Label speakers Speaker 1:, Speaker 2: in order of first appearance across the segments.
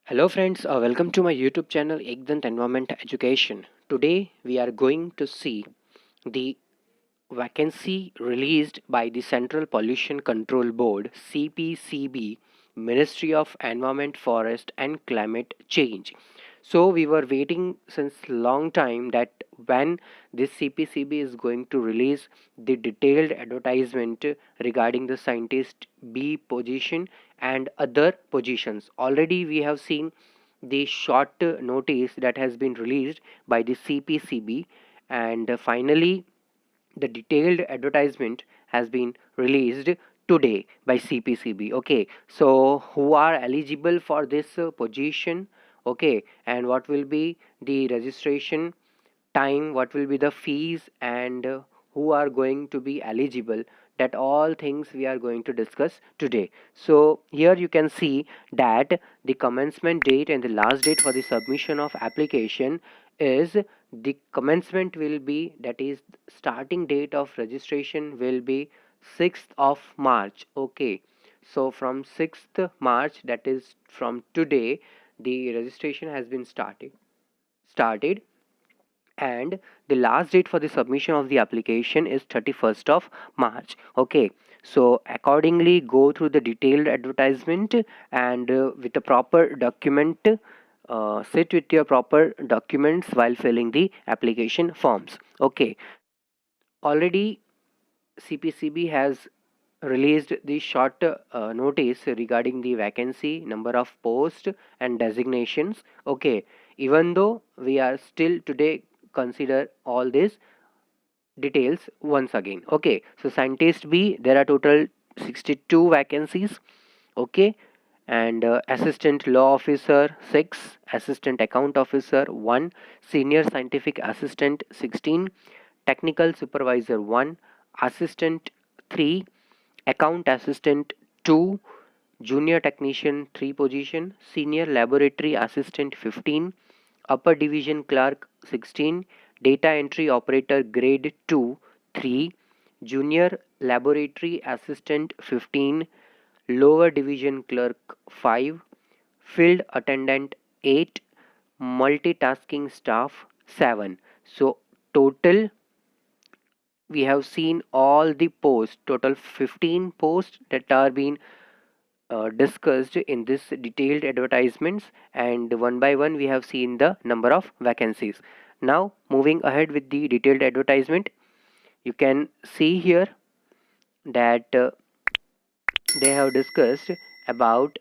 Speaker 1: Hello friends, welcome to my YouTube channel Ekdanth Environment Education. Today we are going to see the vacancy released by the Central Pollution Control Board CPCB, Ministry of Environment, Forest and Climate Change. So we were waiting since long time that when this CPCB is going to release the detailed advertisement regarding the scientist B position and other positions. Already we have seen the short notice that has been released by the CPCB, and finally the detailed advertisement has been released today by CPCB. Okay, so who are eligible for this position? Okay, and what will be the registration time, what will be the fees, and who are going to be eligible, that all things we are going to discuss today. So here you can see that the commencement date and the last date for the submission of application is, the commencement will be, that is starting date of registration will be 6th of March. Okay, so from 6th March, that is from today, the registration has been started, and the last date for the submission of the application is 31st of March. Okay, so accordingly go through the detailed advertisement, and with a proper document, sit with your proper documents while filling the application forms. Okay, already CPCB has released the short notice regarding the vacancy, number of posts and designations. Okay, even though we are still today consider all these details once again. Okay, so scientist B, there are total 62 vacancies. Okay, and assistant law officer 6, assistant account officer 1, senior scientific assistant 16, technical supervisor 1, assistant 3, account assistant 2, junior technician 3 position, senior laboratory assistant 15, upper division clerk 16, data entry operator grade 2 3, junior laboratory assistant 15, lower division clerk 5, field attendant 8, multitasking staff 7. So total we have seen all the posts, total 15 posts that are being discussed in this detailed advertisements, and one by one we have seen the number of vacancies. Now moving ahead with the detailed advertisement, you can see here that they have discussed about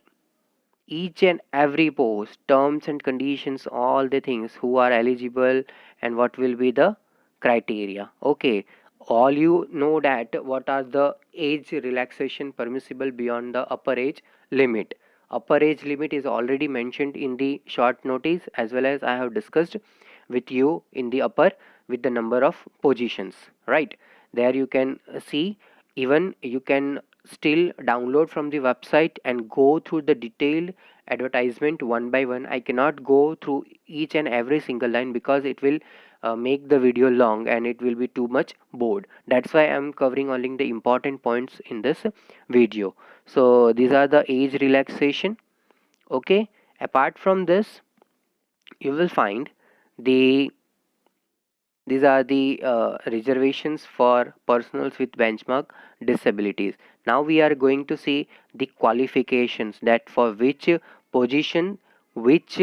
Speaker 1: each and every post, terms and conditions, all the things, who are eligible and what will be the criteria. Okay, all you know that what are the age relaxation permissible beyond the upper age limit. Upper age limit is already mentioned in the short notice, as well as I have discussed with you in the upper with the number of positions, right? There you can see, even you can still download from the website and go through the detailed advertisement one by one. I cannot go through each and every single line because it will make the video long and it will be too much bored. That's why I'm covering only the important points in this video. So these are the age relaxation. Okay, apart from this, you will find the these are the reservations for personals with benchmark disabilities. Now we are going to see the qualifications, that for which position which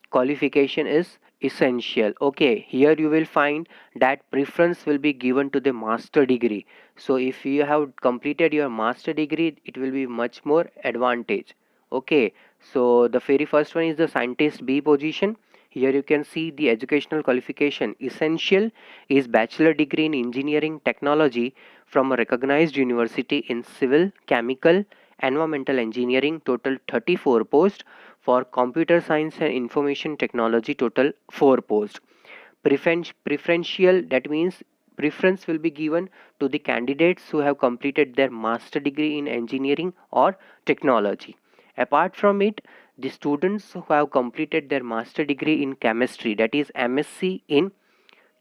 Speaker 1: qualification is essential. Okay, here you will find that preference will be given to the master degree. So if you have completed your master degree, it will be much more advantage. Okay, so the very first one is the scientist B position. Here you can see the educational qualification. Essential is bachelor degree in engineering technology from a recognized university in civil, chemical, environmental engineering, total 34 posts. For computer science and information technology, total 4 posts. Preferential, that means preference will be given to the candidates who have completed their master degree in engineering or technology. Apart from it, the students who have completed their master degree in chemistry, that is MSc in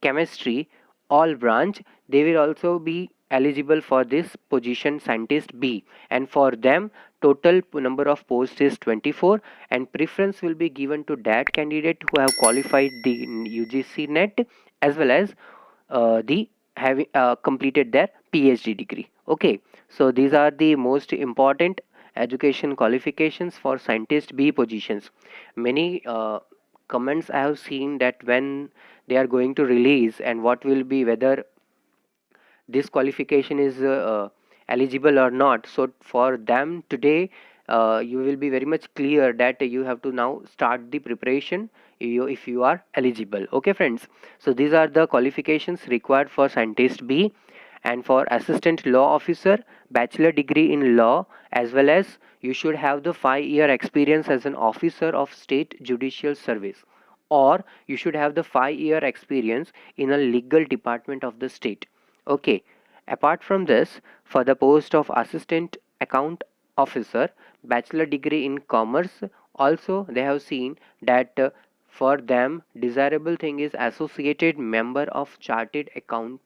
Speaker 1: chemistry, all branch, they will also be eligible for this position scientist B, and for them Total number of posts is 24, and preference will be given to that candidate who have qualified the UGC net, as well as the having completed their PhD degree. Okay, so these are the most important education qualifications for scientist B positions. Many comments I have seen that when they are going to release, and what will be, whether this qualification is eligible or not. So for them today, you will be very much clear that you have to now start the preparation, if you are eligible. Okay friends, so these are the qualifications required for scientist B. And for assistant law officer, bachelor degree in law, as well as you should have the 5-year experience as an officer of state judicial service, or you should have the 5-year experience in a legal department of the state. Okay, apart from this, for the post of assistant account officer, bachelor degree in commerce, also they have seen that for them desirable thing is associated member of chartered accounts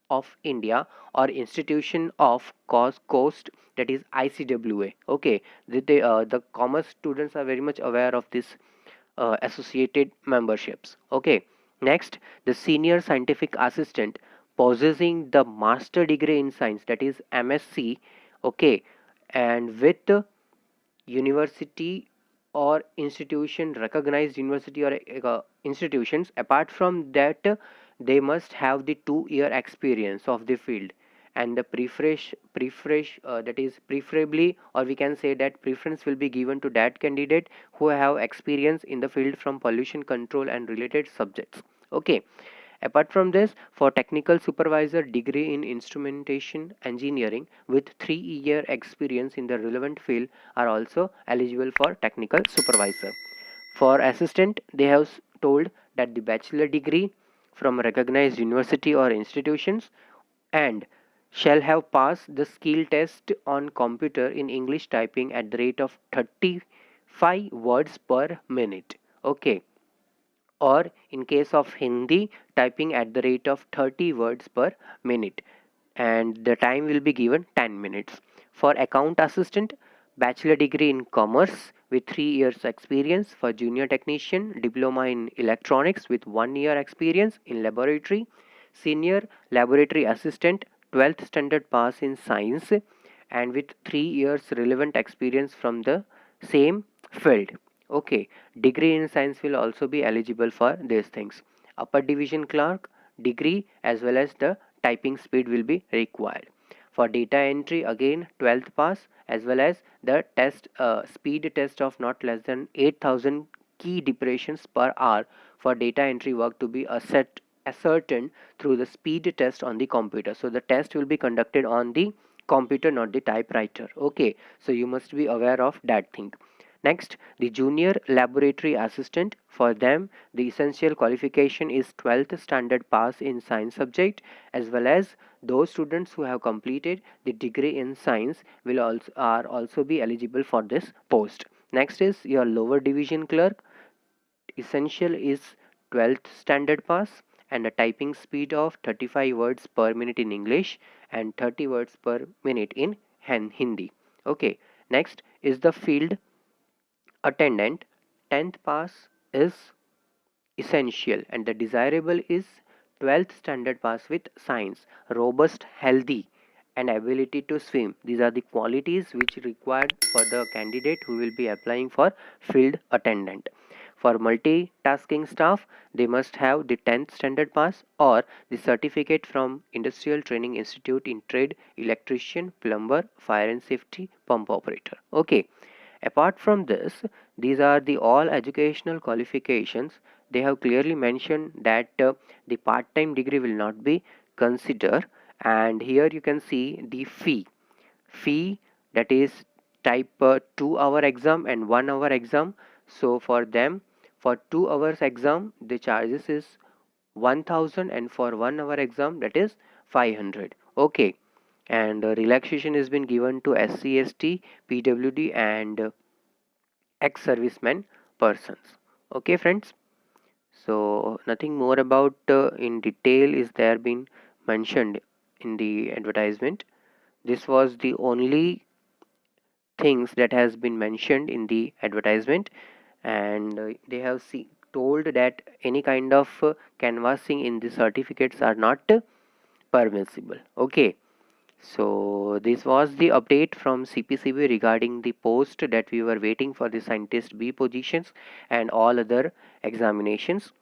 Speaker 1: of India or institution of coast, that is ICWA. Okay, the commerce students are very much aware of this associated memberships. Okay, next, the senior scientific assistant possessing the master degree in science, that is MSc. Okay, and with university or institution, recognized university or institutions. Apart from that, they must have the 2-year experience of the field, and the that is preferably, or we can say that preference will be given to that candidate who have experience in the field from pollution control and related subjects. Okay, apart from this, for technical supervisor, degree in instrumentation engineering with 3-year experience in the relevant field are also eligible for technical supervisor. For assistant, they have told that the bachelor degree from recognized university or institutions, and shall have passed the skill test on computer in English typing at the rate of 35 words per minute. Okay, or in case of Hindi, typing at the rate of 30 words per minute, and the time will be given 10 minutes. For account assistant, bachelor degree in commerce with 3 years experience. For junior technician, diploma in electronics with 1 year experience in laboratory. Senior laboratory assistant, 12th standard pass in science and with 3 years relevant experience from the same field. Okay, degree in science will also be eligible for these things. Upper division clerk degree as well as the typing speed will be required. For data entry, again 12th pass, as well as the test speed test of not less than 8,000 key depressions per hour for data entry work to be ascertained through the speed test on the computer. So the test will be conducted on the computer, not the typewriter. Okay, so you must be aware of that thing. Next, the junior laboratory assistant. For them, the essential qualification is 12th standard pass in science subject, as well as those students who have completed the degree in science will also be eligible for this post. Next is your lower division clerk. Essential is 12th standard pass and a typing speed of 35 words per minute in English and 30 words per minute in Hindi. Okay, next is the field attendant. 10th pass is essential and the desirable is 12th standard pass with science, robust, healthy and ability to swim. These are the qualities which required for the candidate who will be applying for field attendant. For multitasking staff, they must have the 10th standard pass or the certificate from Industrial Training Institute in trade, electrician, plumber, fire and safety, pump operator. Okay, apart from this, these are the all educational qualifications. They have clearly mentioned that the part-time degree will not be considered, and here you can see the fee, that is type 2-hour exam and 1-hour exam. So for them, for 2 hours exam the charges is 1000, and for 1-hour exam that is 500. Okay, and relaxation has been given to SC, ST, PWD and ex-servicemen persons. Okay friends, so nothing more about in detail is there been mentioned in the advertisement. This was the only things that has been mentioned in the advertisement, and they have told that any kind of canvassing in the certificates are not permissible. Okay, so this was the update from CPCB regarding the post that we were waiting for the scientist B positions and all other examinations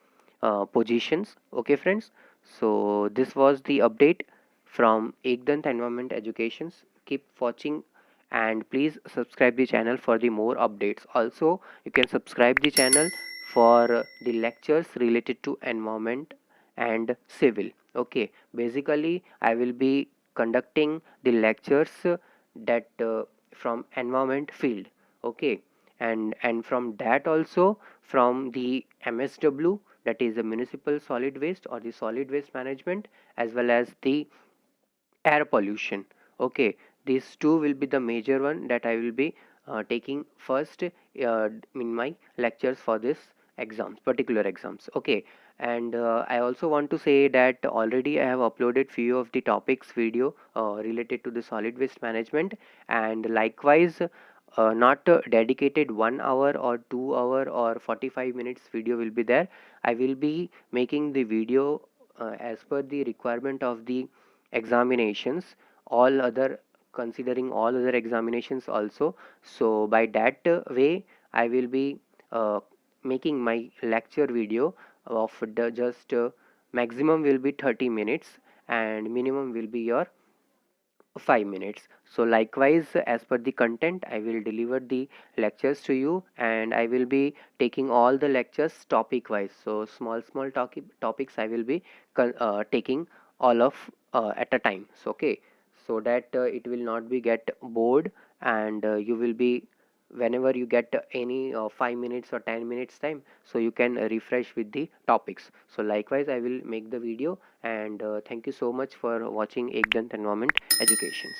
Speaker 1: positions. Okay, friends. So this was the update from Ekdanth Environment Educations. Keep watching and please subscribe the channel for the more updates. Also, you can subscribe the channel for the lectures related to environment and civil. Okay, basically I will be conducting the lectures that from environment field. Okay, and from that also from the MSW, that is the municipal solid waste or the solid waste management, as well as the air pollution. Okay, these two will be the major one that I will be taking first in my lectures for this exams, particular exams. Okay, and I also want to say that already I have uploaded few of the topics video related to the solid waste management, and likewise not dedicated 1 hour or 2 hour or 45 minutes video will be there. I will be making the video as per the requirement of the examinations, all other, considering all other examinations also. So by that way I will be making my lecture video of the just maximum will be 30 minutes and minimum will be your 5 minutes. So likewise, as per the content, I will deliver the lectures to you, and I will be taking all the lectures topic wise. So small topics I will be taking all of at a time. So okay, so that it will not be get bored, and you will be, whenever you get any 5 minutes or 10 minutes time, so you can refresh with the topics. So likewise I will make the video, and thank you so much for watching Ekdanth Environment Educations.